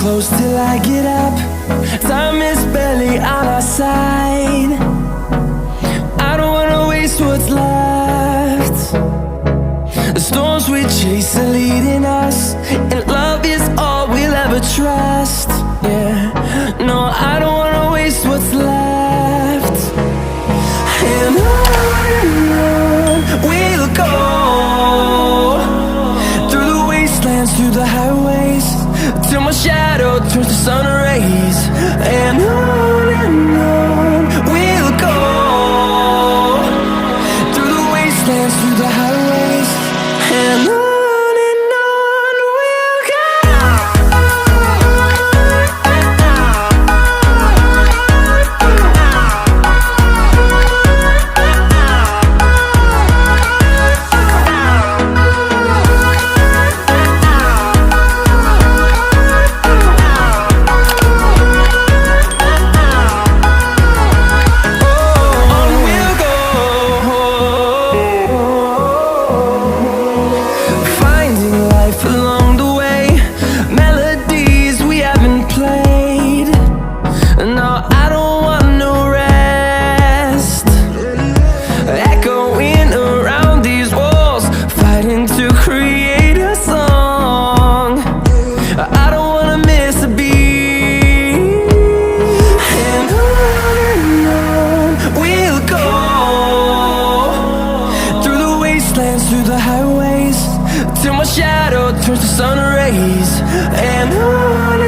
close till I get up. Time is barely on our side. I don't wanna waste what's left. The storms we chase are leading us, and love is all we'll ever trust. Yeah, no, I don't wanna waste what's left. And on we'll go, through the wastelands, through the highways, till my shadow turns to sun rays. And on we'll go, through the wastelands, through the highways, and on we'll go. Through the highways, till my shadow turns to sun rays. And on